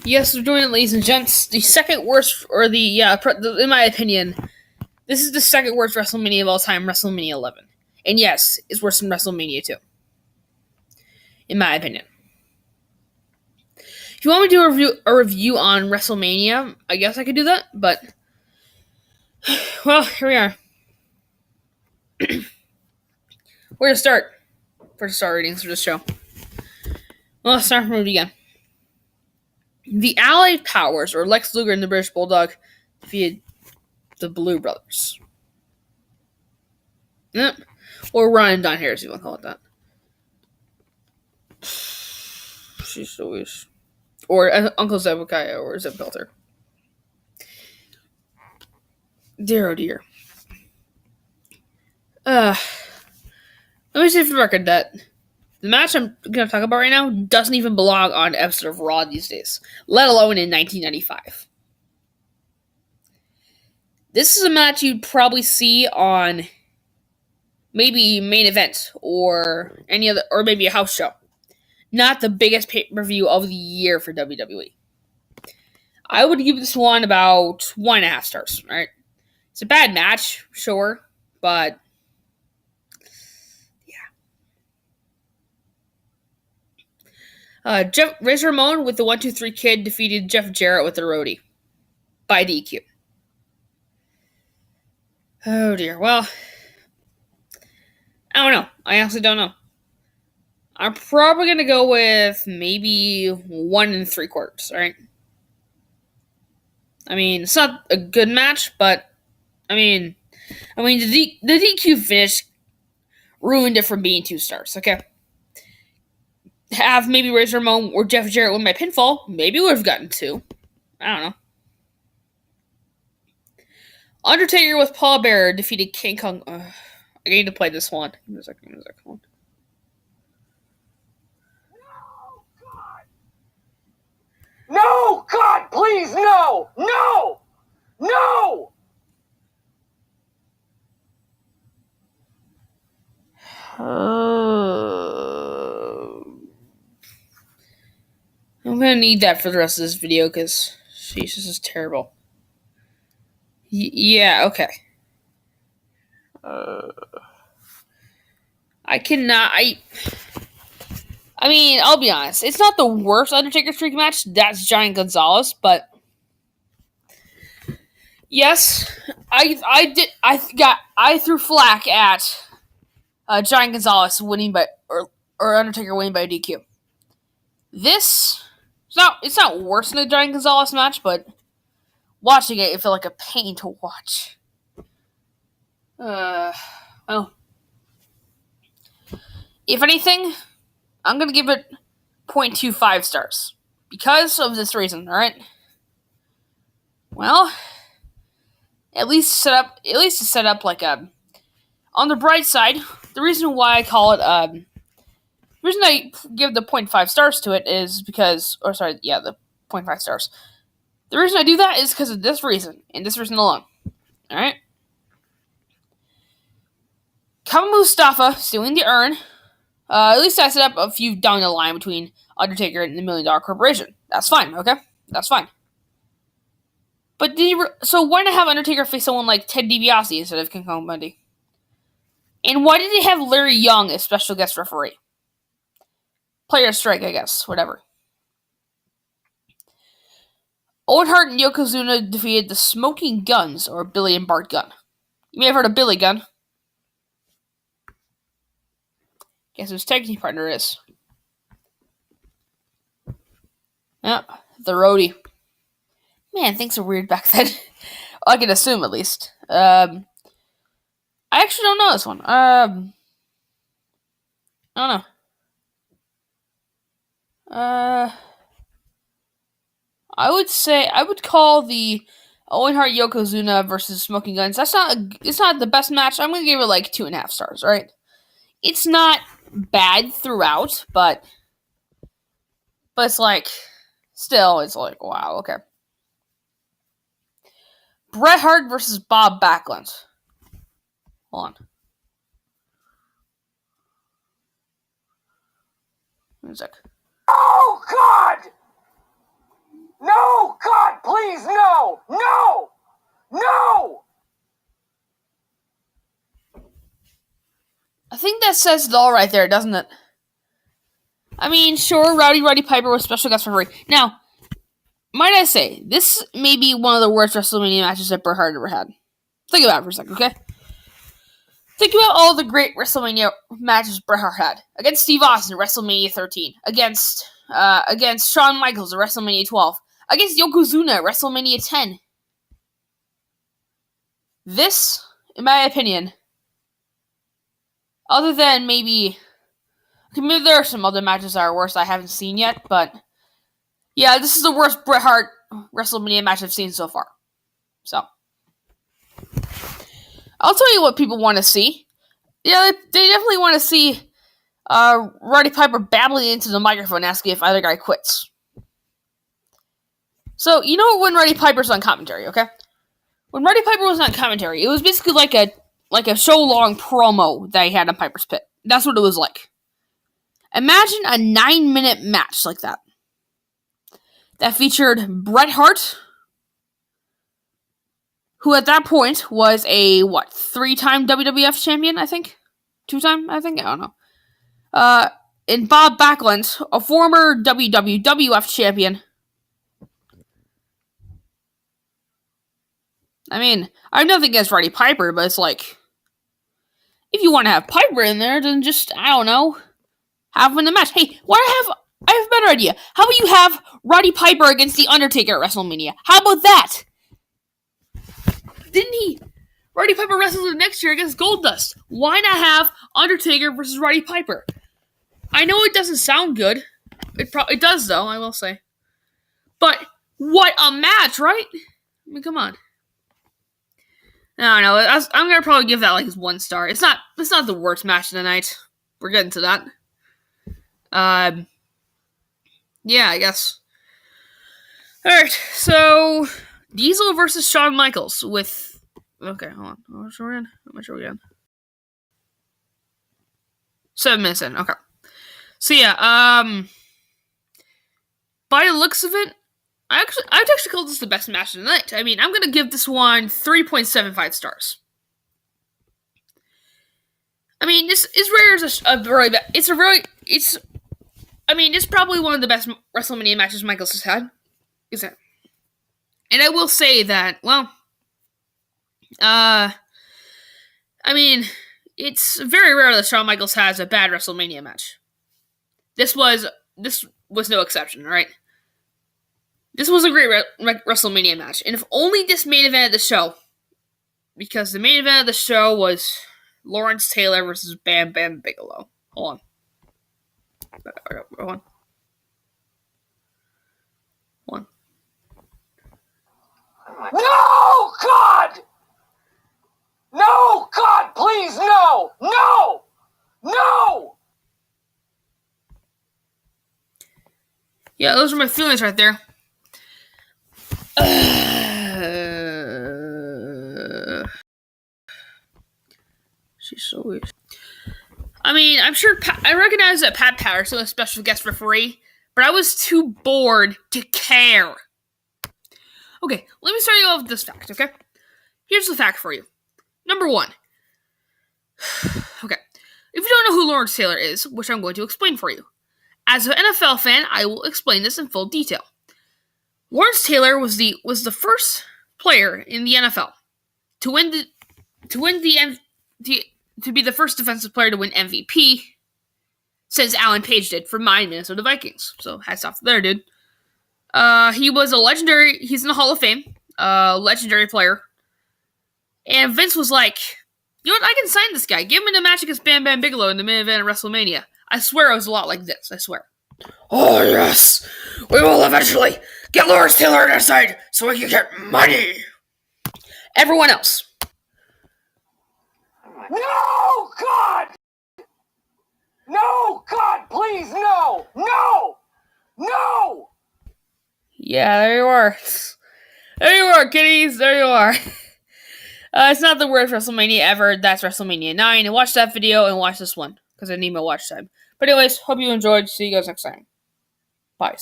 Yes, we're doing it, ladies and gents. The second worst, or in my opinion, this is the second worst WrestleMania of all time, WrestleMania 11. And yes, it's worse than WrestleMania 2, in my opinion. If you want me to do a review on WrestleMania, I guess I could do that, but, well, here we are. Where to start? For the star ratings for this show. Well, let's start from it again. The Allied Powers, or Lex Luger and the British Bulldog, defeated the Blue Brothers. Yep. Or Ryan Don Harris, if you want to call it that. She's always. Or Uncle Zebekiah, or Zeb Belter. Dear, oh dear. Let me say for the record that the match I'm going to talk about right now doesn't even belong on an episode of Raw these days, let alone in 1995. This is a match you'd probably see on maybe Main Event or any other, or maybe a house show. Not the biggest pay-per-view of the year for WWE. I would give this one about 1.5 stars, right? It's a bad match, sure, but yeah. Razor Ramon with the 1-2-3 Kid defeated Jeff Jarrett with the roadie by DQ. Oh dear. Well, I don't know. I honestly don't know. I'm probably gonna go with maybe 1 3/4. Right? I mean, it's not a good match, but I mean, the DQ finish ruined it from being 2 stars. Okay. Have maybe Razor Ramon or Jeff Jarrett win by pinfall, maybe we would have gotten 2. I don't know. Undertaker with Paul Bearer defeated King Kong. I need to play this one. Give me a second. No! God, please, no! No! No! I'm gonna need that for the rest of this video because, sheesh, this is terrible. Yeah, okay. I cannot. I mean, I'll be honest. It's not the worst Undertaker streak match. That's Giant Gonzalez, but yes, I threw flack at Giant Gonzalez winning by or Undertaker winning by DQ. It's not worse than the Giant Gonzalez match, but watching it felt like a pain to watch. Well, if anything, I'm gonna give it 0.25 stars because of this reason. All right. Well, at least to set up like a. On the bright side, the reason why I call it the reason I give the 0.5 stars to it is because, the 0.5 stars. The reason I do that is because of this reason, and this reason alone. All right. Kama Mustafa stealing the urn. At least I set up a few down the line between Undertaker and the $1 Million Corporation. That's fine, okay? That's fine. But so why not have Undertaker face someone like Ted DiBiase instead of King Kong Bundy? And why did they have Larry Young as special guest referee? Player strike, I guess. Whatever. Owen Hart and Yokozuna defeated the Smoking Guns, or Billy and Bart Gunn. You may have heard of Billy Gunn. Guess whose tag team partner is? Yep, the roadie. Man, things were weird back then. I can assume, at least. I actually don't know this one. I don't know. I would call the Owen Hart Yokozuna versus Smoking Guns. It's not the best match. I'm gonna give it like 2.5 stars. Right? It's not bad throughout, but it's like still it's like wow. Okay. Bret Hart versus Bob Backlund. Hold on. One sec. Oh, God! that says it all right there, doesn't it? I mean, sure, Roddy Piper was special guest referee. Now, might I say, this may be one of the worst WrestleMania matches that Bret Hart ever had. Think about it for a second, okay? Think about all the great WrestleMania matches Bret Hart had. Against Steve Austin at WrestleMania 13. Against Shawn Michaels at WrestleMania 12. Against Yokozuna at WrestleMania 10. This, in my opinion, other than maybe there are some other matches that are worse I haven't seen yet, but yeah, this is the worst Bret Hart WrestleMania match I've seen so far. So, I'll tell you what people want to see. Yeah, they definitely want to see Roddy Piper babbling into the microphone asking if either guy quits. So, you know when Roddy Piper's on commentary, okay? When Roddy Piper was on commentary, it was basically like a show-long promo that he had on Piper's Pit. That's what it was like. Imagine a 9-minute match like that. That featured Bret Hart, who at that point was a, 3-time WWF champion, I think? 2-time, I think? I don't know. And Bob Backlund, a former WWF champion. I mean, I have nothing against Roddy Piper, but it's like, if you want to have Piper in there, then just, I don't know, have him in the match. Hey, I have a better idea. How about you have Roddy Piper against The Undertaker at WrestleMania? How about that? Roddy Piper wrestled the next year against Goldust. Why not have Undertaker versus Roddy Piper? I know it doesn't sound good. It does, though, I will say. But what a match, right? I mean, come on. No, I'm gonna probably give that like 1 star. It's not the worst match of the night. We're getting to that. Yeah, I guess. Alright, so Diesel versus Shawn Michaels with okay, hold on. How much are we in? How much are we in? 7 minutes in, okay. So yeah, by the looks of it, I'd actually call this the best match of the night. I mean, I'm gonna give this one 3.75 stars. I mean, this is rare as it's probably one of the best WrestleMania matches Michaels has had. Is it? And I will say that, well, I mean, it's very rare that Shawn Michaels has a bad WrestleMania match. This was no exception, right? This was a great WrestleMania match, and if only this main event of the show, because the main event of the show was Lawrence Taylor versus Bam Bam Bigelow. Hold on. No, God! No, God, please, no! No! No! Yeah, those are my feelings right there. She's so weird. I mean, I'm sure I recognize that Pat Patterson was a special guest referee, but I was too bored to care. Okay, let me start you off with this fact, okay? Here's the fact for you. Number 1. Okay, if you don't know who Lawrence Taylor is, which I'm going to explain for you. As an NFL fan, I will explain this in full detail. Lawrence Taylor was the first player in the NFL to be the first defensive player to win MVP since Alan Page did for my Minnesota Vikings. So hats off there, dude. He was he's in the Hall of Fame, legendary player. And Vince was like, you know what, I can sign this guy. Give him in a match against Bam Bam Bigelow in the main event of WrestleMania. I swear it was a lot like this, I swear. Oh yes, we will eventually get Lawrence Taylor on our side so we can get money. Everyone else. No, God! No, God, please, no! No! No! Yeah, there you are. There you are, kiddies. There you are. It's not the worst WrestleMania ever. That's WrestleMania 9. And watch that video and watch this one, because I need my watch time. But anyways, hope you enjoyed. See you guys next time. Bye.